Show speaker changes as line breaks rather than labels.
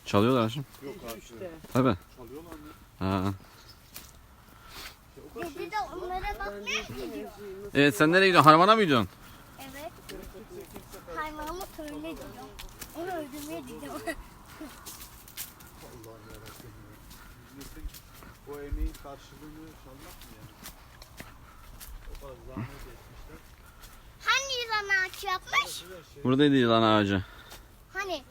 Çalıyorlar şimdi.
Yok artık.
Tabii.
Çalıyorlar mı?
Ha.
Dedi de onlara bakmaya gidiyor.
Evet, sen nereye gidiyorsun? Harmana mı gidiyorsun?
Evet. Hayvanımı öyle diyor. Onu öldürmeye gidiyor.
Allah'ım yarabbim. Milletin o emeğin karşılığını çalmak mı yani? O kadar zahmet etmişler.
Hangi yılan ağaç yapmış?
Her şey
Buradaydı yılan ağacı.
Hani